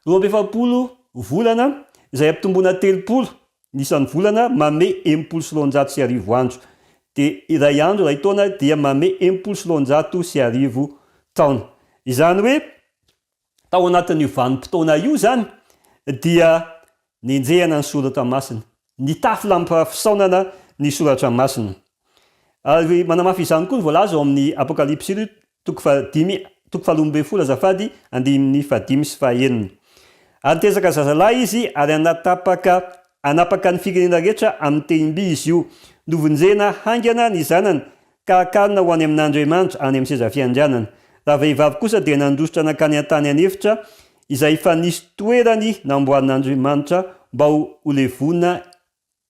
2 volana izay ampitombona 30 nisan'ny volana mame 900 sy arivo andro dia iray andro iray taona dia mame 900 sy arivo taona izany hoe tao anatin'io vanim-potoana io zany dia nenjehana ny soratra masina nitafy lamba fisaonana ny soratra masina ary manamafy izany koa ny voalaza ao amin'ny apokalipsy toko 12 azafady andimny 5 sy 9 ary tezaka zazalahy izy ary anapaka ny firenena rehetra amin'ny tenim-by izy io novonjena hangana ny zanany ka akarina ho any amin'Andriamanitra any amin'ny seza fiandrianana raha vehivavy kosa dia nandositra nakany an-tany anefitra izay fa nisy toerany namboarin'Andriamanitra mba ho levona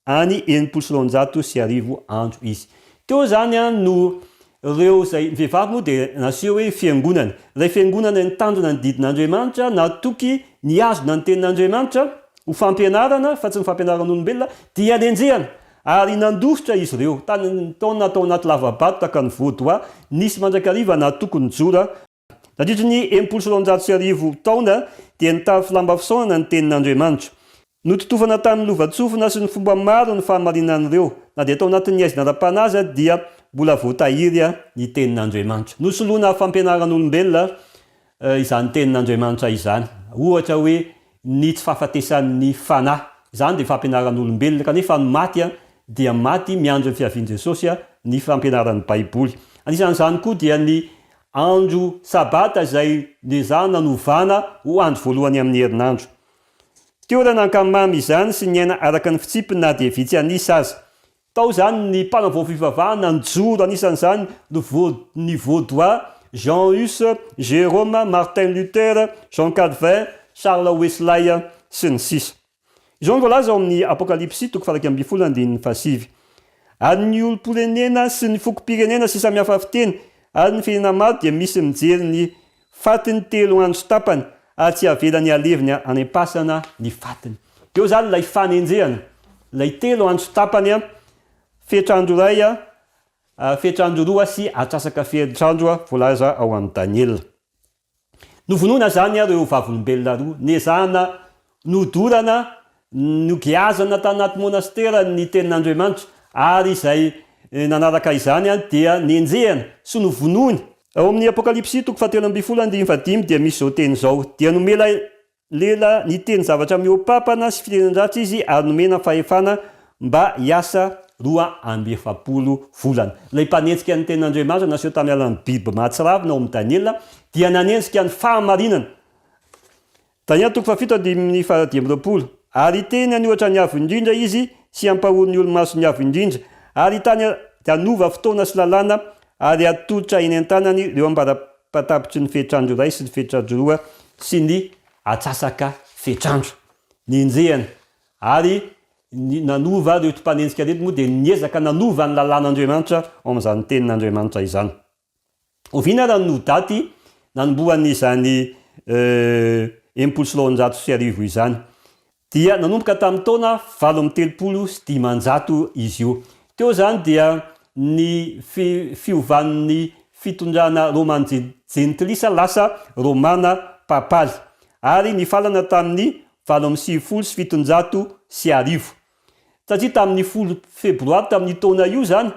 any 900 sy arivo andro izy teo zany no reo zay vehivavy moa dia naseho hoe fiangonana ilay fiangonana ny tanjona ny didin'Andriamanitra natoky niazona ny tenin'Andriamanitra ho fampianarana fa tsy ny fampianaran'olombelona dia nenjehana ary nandositra izy ireo taona tao anaty lavabato taka ny voadoa nisy mandrakariva natoky ny jora nandritry ny 900 sy arivo taona dia nitafy lamba fisaonana ny tenin'Andriamanitra nototofana tamin'ny lovatsofina sy ny fomba maro ny fahamarinan'ireo na dia tao anatin'ny aizina ara-panaza dia mbola voatahiry ny tenin'Andriamanitra nosoloana fampianaran'olombelona izany tenin'Andriamanitra izany ohatra hoe ny tsy fahafatesan'ny fanahy izany dia fampianaran'olombelona kanefa ny maty dia maty miandro ny fiavian' Jesosy ny fampianaran'ny baiboly anisan'izany koa dia ny andro sabata izay nezahana nanovana ho andro voalohany amin'ny herinandro teorana ankamamy izany sy ny aina araka ny fitsipiny na dia vitsy anisa azy tao zany ny mpanavao fivavahana ny joro anisan'izany ny vaudois Jean Hus, Jérôme, Martin Luther, Jean Calvin, Charles Wesley sy ny sisa izao ny voalaza ao amin'ny apokalipsy toko 12 ary ny olom-pirenena sy ny fokom-pirenena sy samihafa fiteny ary ny firenena maro dia misy mijery ny fatiny 3 andro sy tapany ary tsy avelany aleviny anempasana ny fatiny eo zany lay fanenjehana lay 3 andro sy tapany fetrandro ray fetrandro roa sy atsasaka fetrandro voalaza ao amin'ny Daniel novonona zany reo vavolombelona roa nezahana nodorana nogiazana tanaty monastera ny tenin'Andriamanitra ary izay nanaraka izany dia nenjehana sy novonony ao amin'ny apokalipsy toko 17 dia misy zao teny zao dia nomela lela niteny zavatra miopapana sy firenendratra izy ary nomena fahefana mba hiasa 2 volana lay mpanenjika ny tenin'Andriamanitra naseho tamin'ny alalan'ny biby mahatsiravina ao amin'ny Daniel dia nanenjika ny fahamarinana Daniel toko 7 ary teny aniohatra ny avo indrindra izy sy ampahoro ny olo-maso ny avo indrindra ary tany anova fotoana sy lalàna ary atolotra eny an-tanany reo ambarapatapitry ny fetrandro ray sy ny fetrandro roa sy ny atsasaka fetrandro nenjehana ary nanova reo mpanenjika reto moa dia niezaka nanova ny lalàn'Andriamanitra ao amin'izany tenin'Andriamanitra izany oviana raha no daty nanomboany izany 900 sy arivo izany dia nanomboka tamin'ny taona 730 izy io teo zany dia ny fiovan'ny fitondrana romana jentilisa lasa romana papaly ary ny falana tamin'ny 770 sy arivo satria tamin'ny 10 febroary tamin'ny taona io zany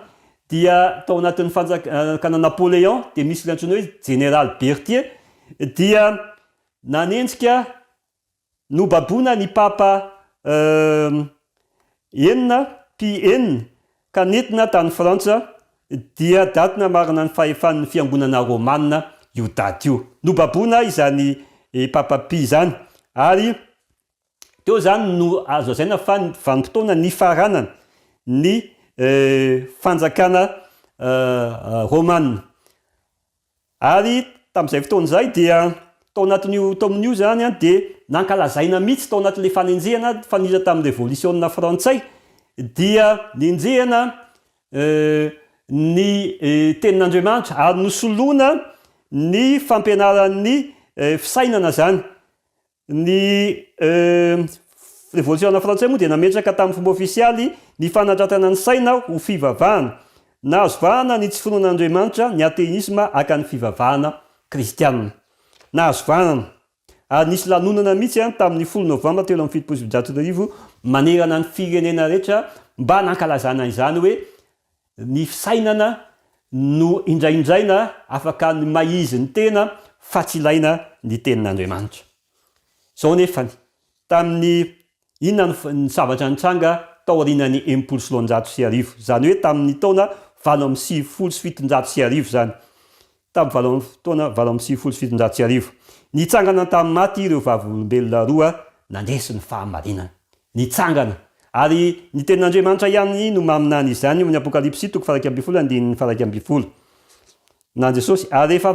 dia tao anatin'ny fanjakana Napoléon dia misy antsoina hoe général Berthier dia nanenjika nobabona ny papa enina enina ka nentina tany frantsa dia daty namarina ny fahefan'ny fiangonana romanina io daty io nobaboana izany papapi zany ary teo zany no azo azaina fa vanimpotoana ny faranana ny fanjakana romanina ary tamin'izay fotoan'izay dia tao anatin'io tao amin'io zany a dia nankalazaina mihitsy tao anatin'le fanenjehana fanisa tamin'ny révolution frantsay dia nenjehana ny tenin'Andriamanitra ary nosoloana ny fampianaran'ny fisainana zany ny révolution frantsay moa dia nametraka tamin'ny fomba ofisialy ny fanatratana ny saina ho fivavahana nahazo vahana ny tsy finoan'Andriamanitra ny ateinisma aka ny fivavahana kristianina nahazo vahana ary nisy lanonana mihitsy tamin'ny 10 novambra 17 manerana ny firenena rehetra mba nankalazana izany hoe ny fisainana no indraindraina afaka ny maizy ny tena fa tsy ilaina ny tenin'Andriamanitra zao nefany tamin'ny inona ny zavatra nitsanga tao aorinany 16 zany hoe tamin'ny taona 7 zany tamin'ny taona 7 nitsangana tamin'ny maty ireo vavolombelona roa nandresy ny fahamarinana nitsangana ary ny tenin'Andriamanitra ihany no maminany izany ny apokalipsy 1:1 na Jesosy ary rehefa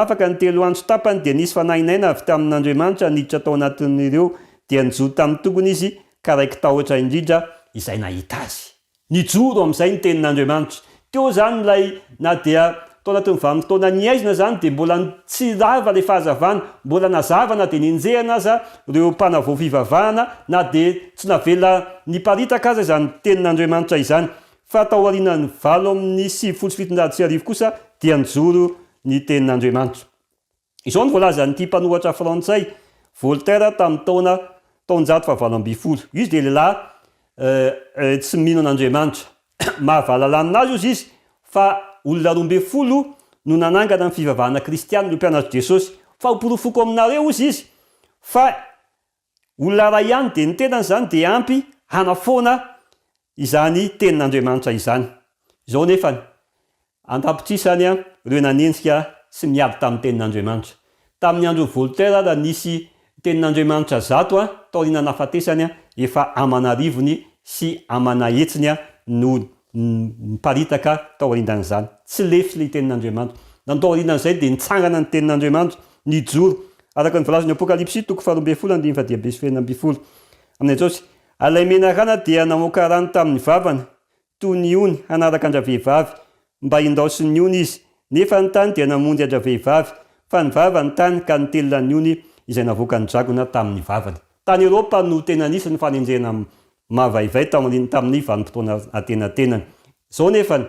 afaka ny 3 andro tapany dia nisy fanainaina avy tamin'Andriamanitra niditra tao anatin'ireo dia nijoro tamin'ny tongony izy ka raiky tahotra indrindra izay nahita azy nijoro amin'izay ny tenin'Andriamanitra teo zany lay na dia tao anatin'ny vanimpotoana niaizina zany dia mbola tsy rava le fahazavana mbola nazavana dia nenjehana aza reo mpanavao fivavahana na dia tsy navela niparitaka aza zany tenin'Andriamanitra izany fa tao aorinany 7 kosa dia nijoro ny tenin'Andriamanitra izao ny voalaza nyity mpanohatra frantsay Voltaire tamin'ny taon-jato fahavalo amby folo izy dia lehilahy tsy mino an'Andriamanitra mahavalalana azy izy fa olona 12 no nanangana ny fivavahana kristianina no mpianatry Jesosy fa hoporofoko aminareo izy fa olona ray ihany dia ny tenany zany dia ampy hanafoana izany tenin'Andriamanitra izany izao nefany andapitrisany reo nanenjika sy miady tamin'ny tenin'Andriamanitra tamin'ny andro Voltaire raha nisy tenin'Andriamanitra zato tao aoriana nafatesany efa amanarivony sy amanaetsiny no miparitaka tao aorinan'izany tsy lefy le tenin'Andriamanitra natao aorinan'izay dia nitsangana ny tenin'Andriamanitra nijoro araka ny volazany apokalipsy 12:12 amin'ny Jesosy alay menarana dia namoaka rano tamin'ny vavana toy ny ony hanaraka andravehivavy mba indaosy ny ony izy nefa ny tany dia namonjy andravehivavy fa ny vava ny tany ka nitelona ny ony izay navoaka ny dragona tamin'ny vavany tany Eropa no tena nisy ny fanenjena mahavaivay tamin'ny vanimpotoana atenatenany zao nefany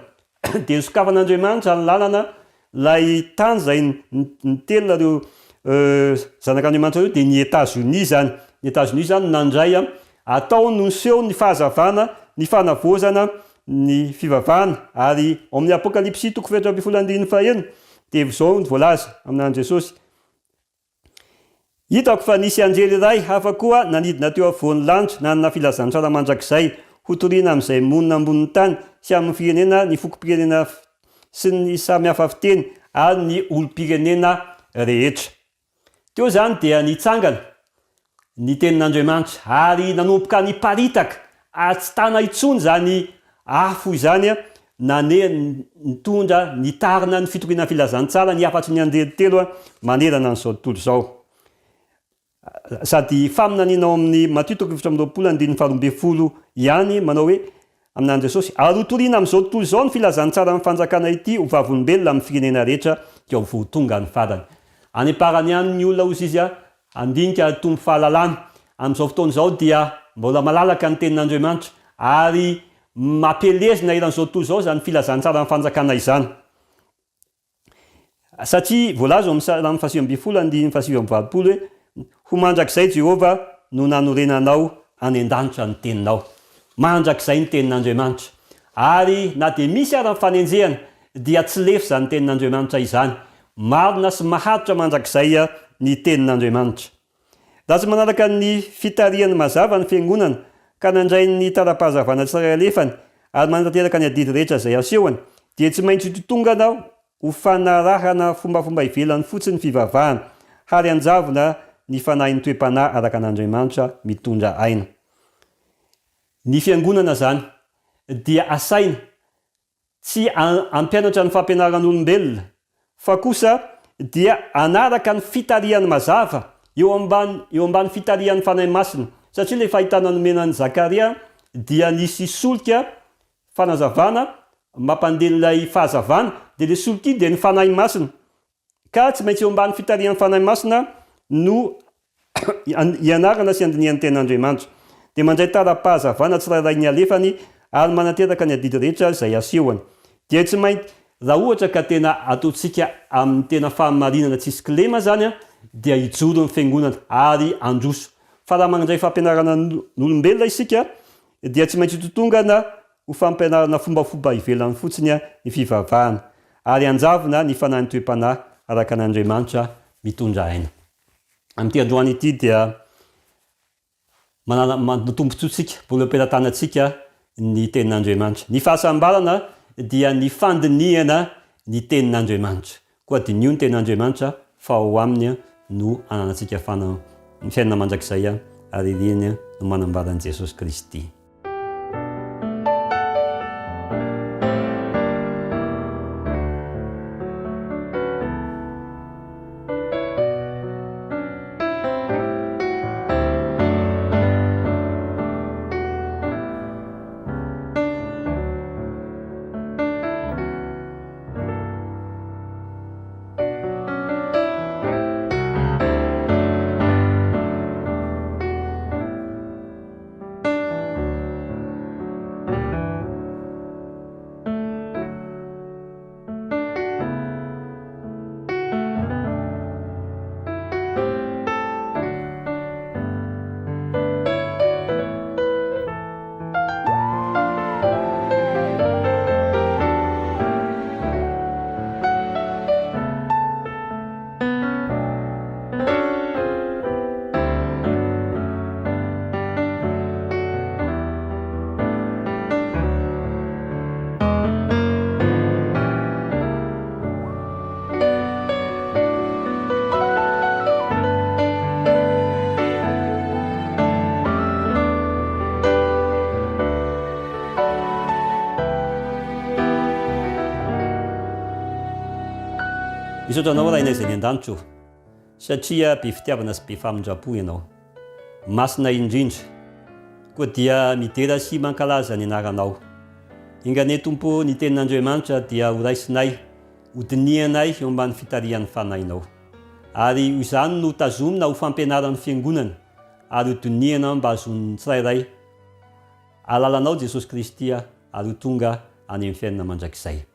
dia sokafan'Andriamanitra ny lalana lay tany zay nitelona reo zanak'Andriamanitra reo dia ny Etats-Unis zany ny Etats-Unis zany nandray atao noseho ny fahazavana ny fanavozana ny fivavahana ary ao amin'ny apokalipsy 1:1 dia zao ny voalaza amin'any Jesosy hitako fa nisy anjely iray hafa koa nanidina teo avoan'ny lanitra nanana filazantsara mandrakizay hotoriana amin'izay monina ambonin'ny tany sy amin'ny firenena ny fokom-pirenena sy ny samihafa fiteny ary ny olom-pirenena rehetra teo zany dia nitsangana ny tenin'Andriamanitra ary nanomboka niparitaka tsy tana itsony zany afo izany nitondra nitarina ny fitoriana filazantsara ny afatry ny anjely telo manerana n'izao tontolo zao sady faminaninao amin'ny Matthieu 7:12 ihany manao hoe amin'any Jesosy ary hotoriana amin'izao tontolo zao ny filazantsara amin'ny fanjakana ity ho vavolombelona amin'ny firenena rehetra dia ho votonga ny farany any amparany ihany ny olona ozy izy andinika tombo fahalalana amin'izao fotoana izao dia mbola malalaka ny tenin'Andriamanitra ary mampelezina eran'izao tontolo izao zany filazantsara amin'ny fanjakana izany satria voalaza amin'ny 7:20 hoe ho mandrakizay Jehova no nanorenanao any an-danitra ny teninao mandrakizay ny tenin'Andriamanitra ary na dia misy ary amin'ny fanenjehana dia tsy lefy zany tenin'Andriamanitra izany marina sy maharitra mandrakizay ny tenin'Andriamanitra raha tsy manaraka ny fitariany mazava ny fiangonana ka nandray ny tara-pahazavana tsiray alefany ary manatanteraka ny adidy rehetra izay asehony dia tsy maintsy totongana ho fanarahana fombafomba ivelany fotsiny fivavahana hary anjavona ny fanahin'ny toe-panahy araka an'Andriamanitra mitondra aina. Ny fiangonana zany dia asaina tsy ampianatra ny fampianaran'olombelona fa kosa dia anaraka ny fitariany mazava eo ambany fitarian'ny fanahy masina, satria le fahitana nomenan'ny Zakaria dia nisy solika fanazavana mampandelilay fahazavana dia le solika dia ny fanahy masina ka tsy maintsy eo ambany fitarian'ny fanahy masina no ianarana sy andinian'ny ten'Andriamanitra dia mandray tara-pahazavana tsirairay ny alefany ary manateraka ny adidy rehetra izay asehony. Dia tsy maintsy raha ohatra ka tena ataontsika amin'ny tena fahamarinana tsisy kilema zany dia hijoro ny fiangonana ary androso. Fa raha mandray fampianarana n'olombelona isika dia tsy maintsy totongana ho fampianarana fombafomba ivelany fotsiny ny fivavahana ary anjavona ny fanahin'ny toe-panahy araka an'Andriamanitra mitondra aina. Amin'ity androany ity dia matombontsotsika mbola ampelantanantsika ny tenin'Andriamanitra. Ny fahasambarana dia ny fandiniana ny tenin'Andriamanitra. Koa dinio ny tenin'Andriamanitra fa ao aminy no ananantsika ny fiainana mandrakizay ary ireny no manambaran'i Jesosy Kristy. Misaotranao raha inay izay ny an-danitro satria be fitiavana sy be famindrapo ianao. Masina indrindra koa dia midera sy mankalaza ny anaranao. Ingane tompo ny tenin'Andriamanitra dia ho raisinay, ho dinianay eo ambany fitarian'ny fanahinao. Ary izany no tazomina ho fampianaran'ny fiangonana ary ho diniana mba azon'ny tsirairay alalanao Jesosy Kristy ary ho tonga any amin'ny fiainana mandrakizay.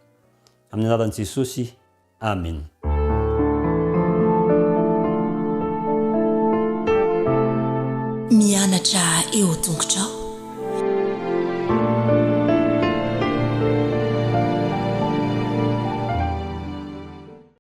Amin'ny anaran'i Jesosy, amen. Mianatra eo tongotrao.